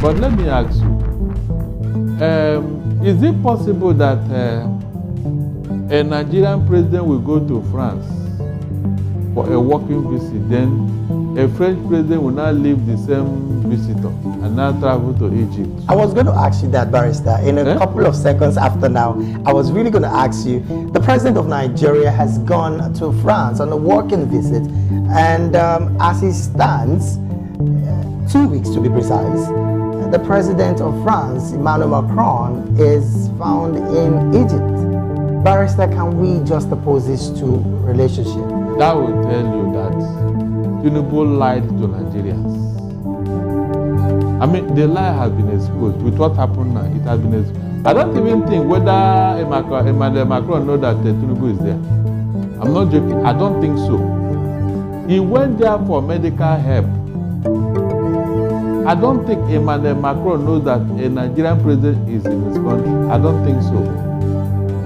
But let me ask you, is it possible that a Nigerian president will go to France for a working visit, then a French president will not leave the same visitor and now travel to Egypt? I was going to ask you that, Barrister. In a couple of seconds after now, I was really going to ask you, the president of Nigeria has gone to France on a working visit, and as he stands, 2 weeks to be precise, the president of France, Emmanuel Macron, is found in Egypt. Barrister, can we just oppose this two relationship? That will tell you that Tinubu lied to Nigerians. I mean, the lie has been exposed. With what happened now, it has been exposed. I don't even think whether Emmanuel Macron knows that Tinubu is there. I'm not joking. I don't think so. He went there for medical help. I don't think Emmanuel Macron knows that a Nigerian president is in his country. I don't think so.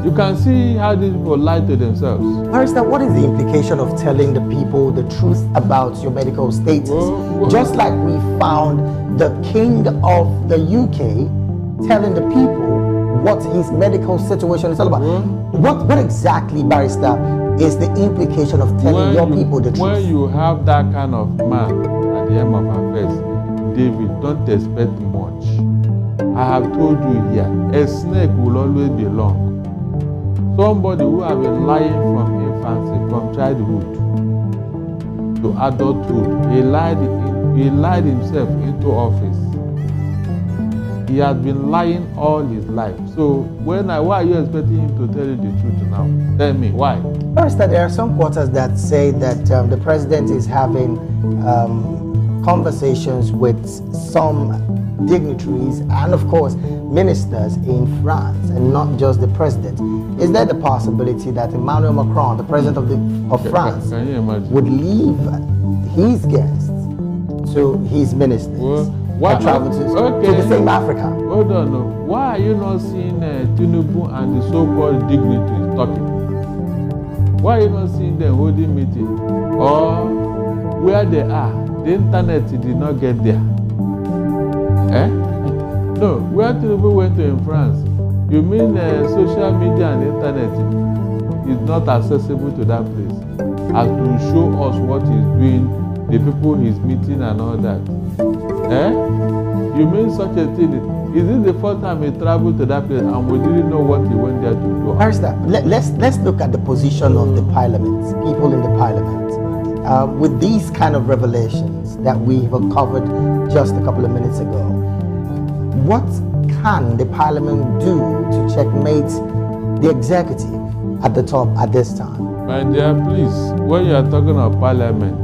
You can see how these people lie to themselves. Barrister, what is the implication of telling the people the truth about your medical status? Just like we found the king of the UK telling the people what his medical situation is all about. What exactly, Barrister, is the implication of telling your people the truth? When you have that kind of man at the end of affairs, David, don't expect much. I have told you here, a snake will always be long. Somebody who has been lying from infancy, from childhood to adulthood, he lied himself into office. He has been lying all his life. So why are you expecting him to tell you the truth now? Tell me, why? First, there are some quarters that say that the president is having conversations with some dignitaries and, of course, ministers in France, and not just the president. Is there the possibility that Emmanuel Macron, the president of France, would leave his guests to his ministers and travel to the same Africa? Hold on, no. Why are you not seeing Tinubu and the so-called dignitaries talking? Why are you not seeing them holding meeting? Or where they are, the internet did not get there. No, where Tinubu went to in France, you mean social media and internet is not accessible to that place as to show us what he's doing, the people he's meeting and all that? You mean such a thing? Is this the first time he traveled to that place and we didn't know what he went there to do? Barrister, let's look at the position of the parliament, people in the parliament. With these kind of revelations that we have covered just a couple of minutes ago, what can the parliament do to checkmate the executive at the top at this time? My dear, please, when you are talking of parliament,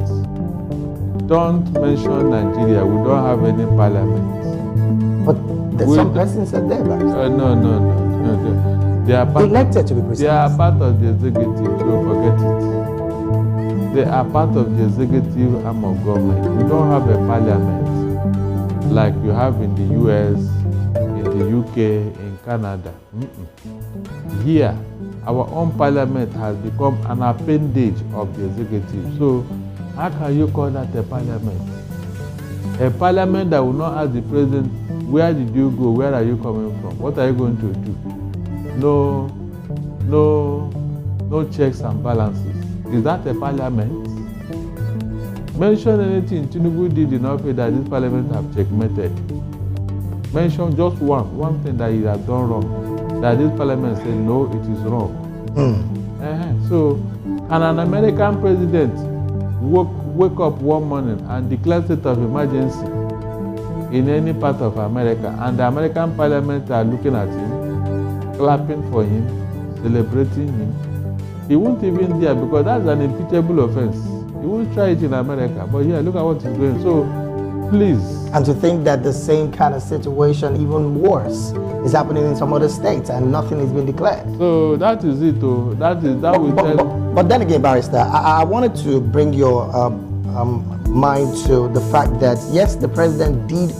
don't mention Nigeria. We don't have any parliament. But there's some persons are there, Barrister. No. They are elected to be precise. They are part of the executive, so forget it. They are part of the executive arm of government. We don't have a parliament like you have in the US, in the UK, in Canada. Here, our own parliament has become an appendage of the executive. So, how can you call that a parliament? A parliament that will not ask the president, where did you go? Where are you coming from? What are you going to do? No checks and balances. Is that a parliament? Mention anything Tinubu did in office that this parliament have checkmated. Mention just one thing that he has done wrong, that this parliament said no, it is wrong. So, can an American president wake up one morning and declare state of emergency in any part of America, and the American parliament are looking at him, clapping for him, celebrating him? He won't even dare, because that's an impeachable offense. He won't try it in America, but yeah, look at what he's doing. So, please. And to think that the same kind of situation, even worse, is happening in some other states and nothing has been declared. So that is it. But then again, Barrister, I wanted to bring your mind to the fact that yes, the president did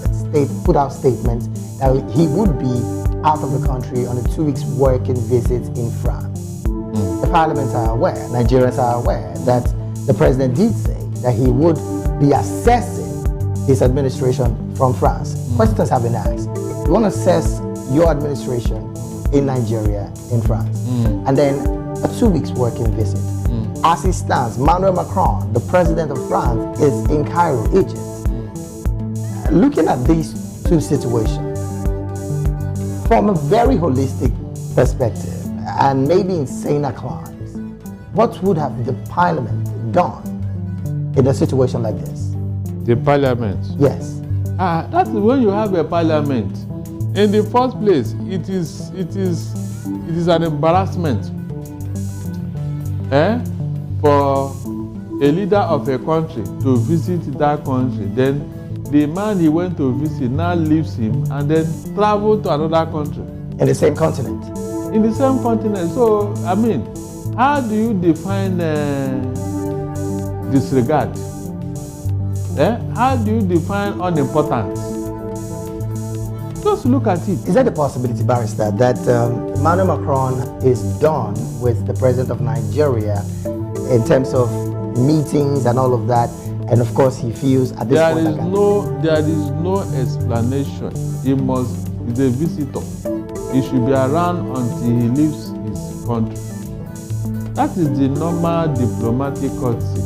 put out statements that he would be out of the country on a 2 weeks working visit in France. The parliaments are aware, Nigerians are aware that the president did say that he would be assessing his administration from France. Questions have been asked. We want to assess your administration in Nigeria, in France, and then a 2 weeks working visit. As it stands, Emmanuel Macron, the president of France, is in Cairo, Egypt. Looking at these two situations from a very holistic perspective and maybe in saner climes, what would have the parliament done in a situation like this? The parliament? Yes. That is when you have a parliament. In the first place, it is an embarrassment for a leader of a country to visit that country. Then the man he went to visit now leaves him and then travel to another country. In the same continent? In the same continent. So, I mean, how do you define disregard? How do you define unimportance? Just look at it. Is there the possibility, Barrister, that Emmanuel Macron is done with the president of Nigeria in terms of meetings and all of that, and of course he feels at this point there is no explanation. He's a visitor. He should be around until he leaves his country. That is the normal diplomatic courtesy.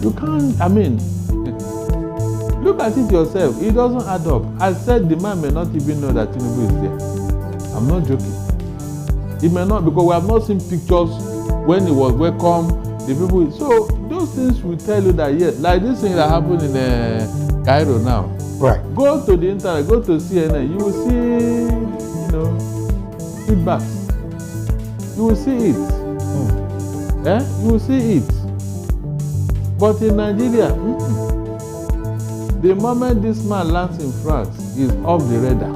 You can't, I mean, look at it yourself. It doesn't add up. I said the man may not even know that Tinubu is there. I'm not joking. He may not, because we have not seen pictures when he was welcome. The people. So those things will tell you that yes, like this thing that happened in Cairo now. Right. Go to the internet, go to CNN. You will see, feedbacks. You will see it. You will see it. But in Nigeria, the moment this man lands in France, he's off the radar.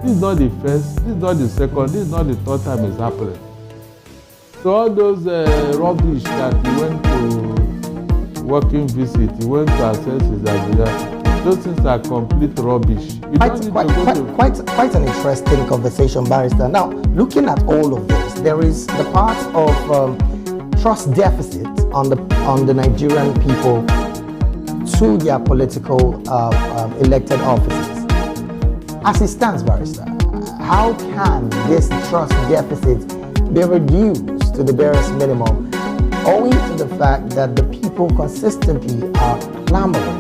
This is not the first, this is not the second, this is not the third time it's happening. So all those rubbish that he went to working visit, he went to assess his agenda, those things are complete rubbish. Quite an interesting conversation, Barrister. Now, looking at all of this, there is the part of trust deficit on the Nigerian people to their political elected offices. As it stands, Barrister, how can this trust deficit be reduced to the barest minimum, owing to the fact that the people consistently are clamoring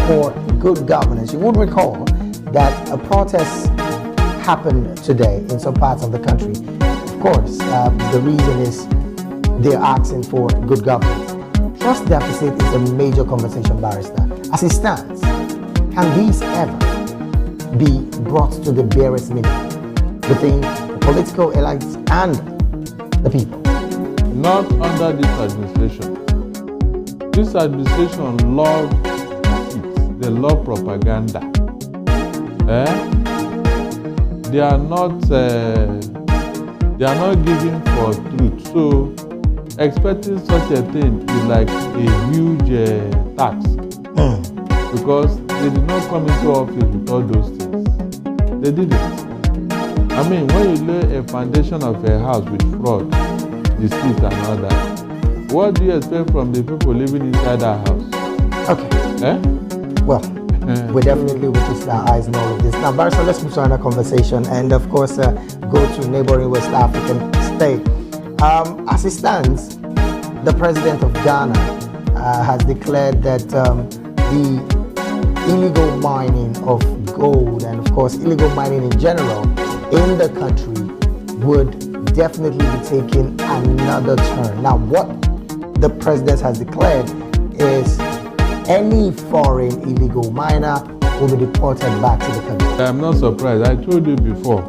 for good governance? You would recall that a protest happened today in some parts of the country. Of course, the reason is they're asking for good governance. Trust deficit is a major conversation, Barrister. As it stands, can these ever be brought to the barest minimum within the political elites and the people? Not under this administration. This administration loves it. They love propaganda. They are not giving for truth. So expecting such a thing is like a huge tax. Because they did not come into office with all those things. They didn't. I mean, when you lay a foundation of a house with fraud, deceit and all that, what do you expect from the people living inside that house? Okay. Well, we definitely will keep our eyes on all of this. Now, Barrister, let's move to another conversation and, of course, go to neighboring West African state. As it stands, the president of Ghana has declared that the illegal mining of gold and, of course, illegal mining in general in the country would definitely be taking another turn. Now, what the president has declared is any foreign illegal miner will be deported back to the country. I'm not surprised. I told you before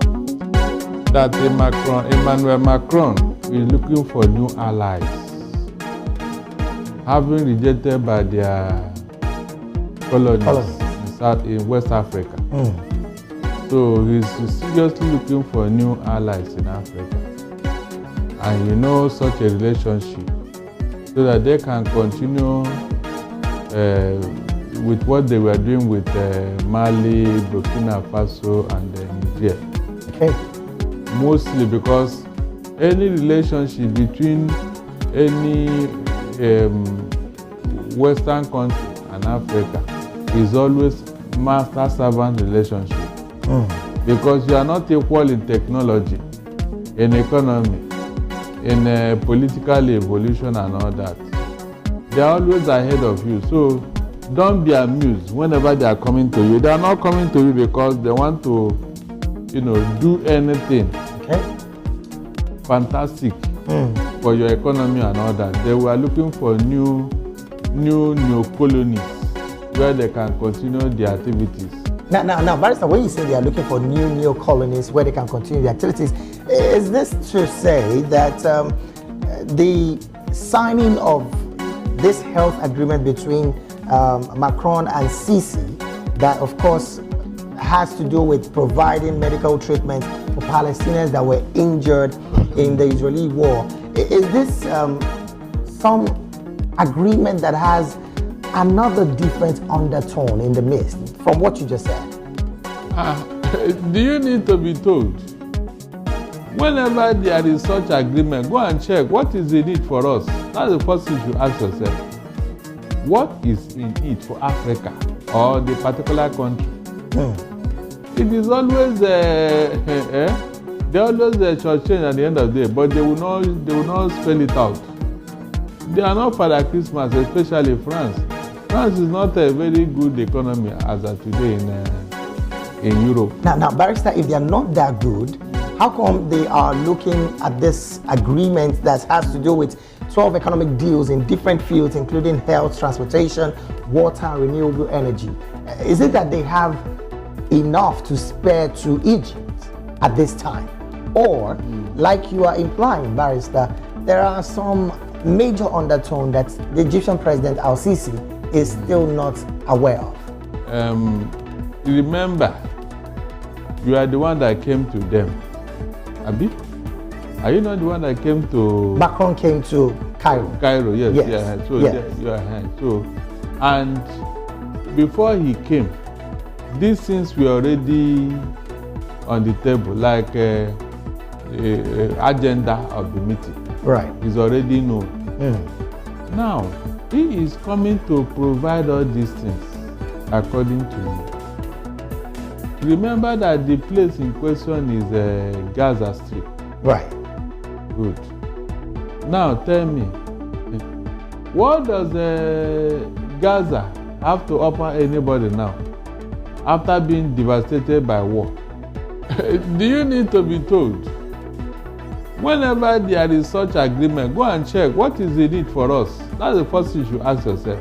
that Emmanuel Macron is looking for new allies, having rejected by their colonies in West Africa. So he's seriously looking for new allies in Africa. And such a relationship so that they can continue with what they were doing with Mali, Burkina Faso, and Niger. Okay. Mostly because any relationship between any Western country and Africa is always master-servant relationship. Because you are not equal in technology, in economy, in political evolution and all that. They are always ahead of you. So don't be amused whenever they are coming to you. They are not coming to you because they want to, do anything fantastic for your economy and all that. They were looking for new colonies where they can continue their activities. Now, Barrister, when you say they are looking for new colonies where they can continue their activities, is this to say that the signing of this health agreement between Macron and Sisi, that of course has to do with providing medical treatment for Palestinians that were injured in the Israeli war, is this some agreement that has another different undertone in the midst from what you just said? Do you need to be told? Whenever there is such agreement, go and check what is in it for us. That's the first thing you ask yourself. What is in it for Africa or the particular country? It is always they always short change at the end of the day, but they will not spell it out. They are not Father Christmas, especially France. France is not a very good economy as of today in Europe. Now, Barrister, if they are not that good, how come they are looking at this agreement that has to do with 12 economic deals in different fields, including health, transportation, water, and renewable energy? Is it that they have enough to spare to Egypt at this time? Or, like you are implying, Barrister, there are some major undertone that the Egyptian president Al-Sisi is still not aware of? Remember, you are the one that came to them. Abi? Are you not the one that came to... Macron came to Cairo. Cairo, yes. Yes. Yeah. So Yes. you are here. So, and before he came, these things were already on the table, like agenda of the meeting. Right. Is already known. Now, he is coming to provide all these things according to me. Remember that the place in question is Gaza Strip. Right. Good. Now tell me, what does Gaza have to offer anybody now after being devastated by war? Do you need to be told? Whenever there is such agreement, go and check what is in it for us. That's the first thing you should ask yourself.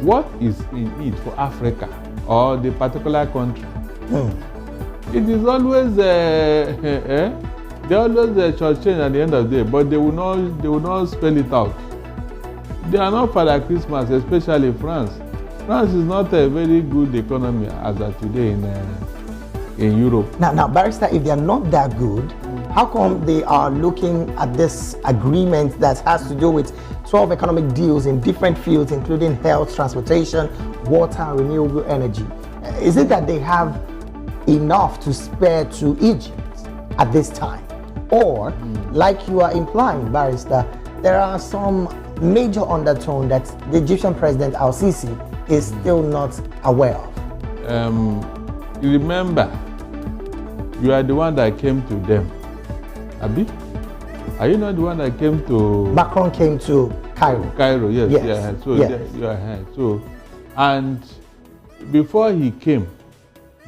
What is in it for Africa or the particular country? It is always they always short change at the end of the day, but they will not spell it out. They are not Father Christmas, especially France. France is not a very good economy as of today in Europe. Now, Barrister, if they are not that good, how come they are looking at this agreement that has to do with 12 economic deals in different fields, including health, transportation, water, and renewable energy? Is it that they have enough to spare to Egypt at this time? Or, like you are implying, Barrister, there are some major undertone that the Egyptian president Al-Sisi is still not aware of? Remember, you are the one that came to them. Abi? Are you not the one that came to... Macron came to Cairo. Cairo, yes. Yes. Yeah. So Yes. you are here. So, and before he came,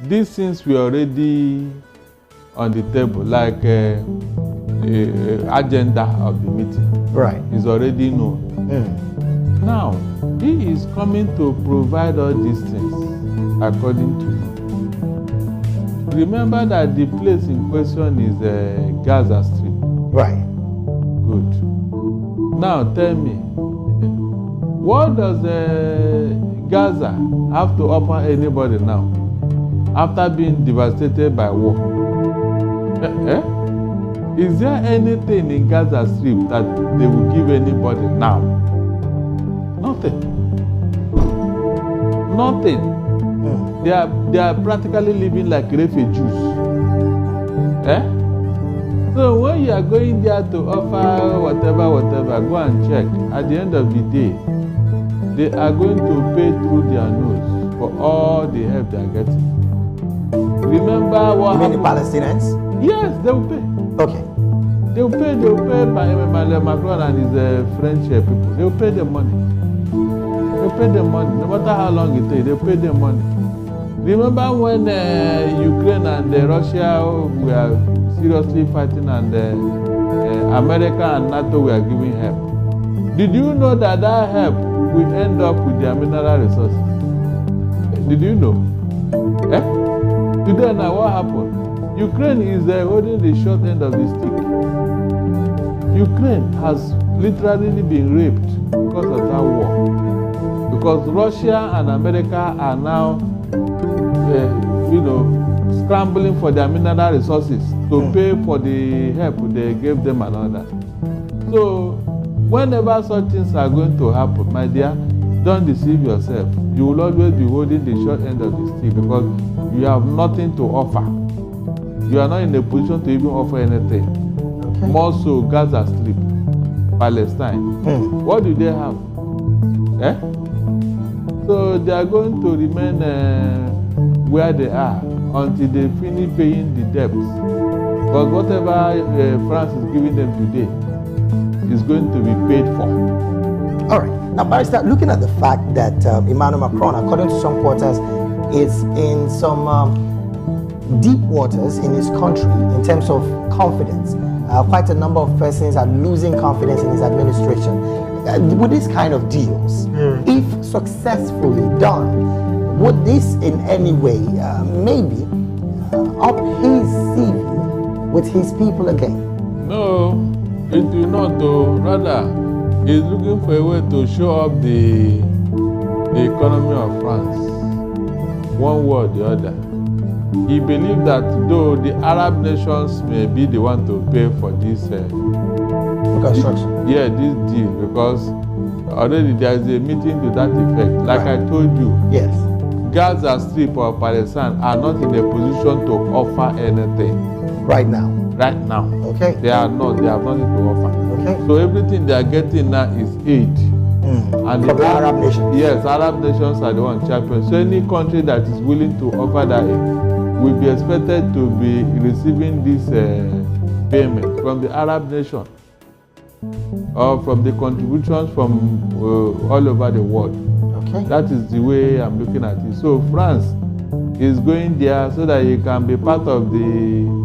these things were already on the table, like agenda of the meeting. Right. Is already known. Now, he is coming to provide all these things according to me. Remember that the place in question is Gaza Strip. Right. Good. Now tell me, what does Gaza have to offer anybody now after being devastated by war? Is there anything in Gaza Strip that they will give anybody now? Nothing. Nothing. They are practically living like refugees. So when you are going there to offer whatever, go and check. At the end of the day, they are going to pay through their nose. for all the help they are getting. Remember what You mean the happened? Palestinians? Yes, they will pay. Okay. They will pay by Emmanuel Macron and his French people. They will pay them money. They will pay them money. No matter how long it takes, they will pay them money. Remember when Ukraine and Russia were seriously fighting and America and NATO were giving help? Did you know that help will end up with their mineral resources? Did you know? Today now what happened? Ukraine is holding the short end of the stick. Ukraine has literally been raped because of that war. Because Russia and America are now, scrambling for their mineral resources to pay for the help they gave them and all that. So, whenever such things are going to happen, my dear, don't deceive yourself. You will always be holding the short end of the stick because you have nothing to offer. You are not in a position to even offer anything. Okay. More so, Gaza Strip, Palestine. What do they have? So they are going to remain where they are until they finish paying the debts. Because whatever France is giving them today is going to be paid for. All right. Now, Barrister, looking at the fact that Emmanuel Macron, according to some quarters, is in some deep waters in his country in terms of confidence. Quite a number of persons are losing confidence in his administration. With these kind of deals, if successfully done, would this in any way maybe up his CV with his people again? No, it will not though. Rather, he's looking for a way to show up the economy of France, one way or the other. He believes that though the Arab nations may be the one to pay for this construction. this deal, because already there is a meeting to that effect. Like I told you, yes, Gaza Strip or Palestine are not in a position to offer anything right now. Right now, Okay. they are not. They have nothing to offer. Okay. So everything they are getting now is aid. And from the Arab nations. Yes, Arab nations are the one champions. So any country that is willing to offer that aid will be expected to be receiving this payment from the Arab nation or from the contributions from all over the world. Okay. That is the way I'm looking at it. So France is going there so that he can be part of the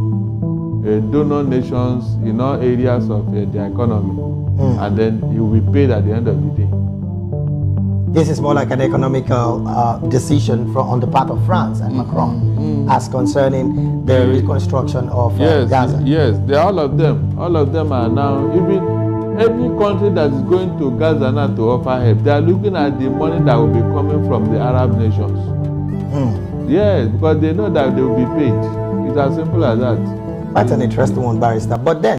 donor nations in all areas of their economy. And then he will be paid at the end of the day. This is more like an economical decision on the part of France and Macron as concerning the reconstruction of Gaza. Yes, all of them are now, even any country that is going to Gaza now to offer help, they are looking at the money that will be coming from the Arab nations. Yes, because they know that they will be paid. It's as simple as that. That's an interesting one, Barrister. But then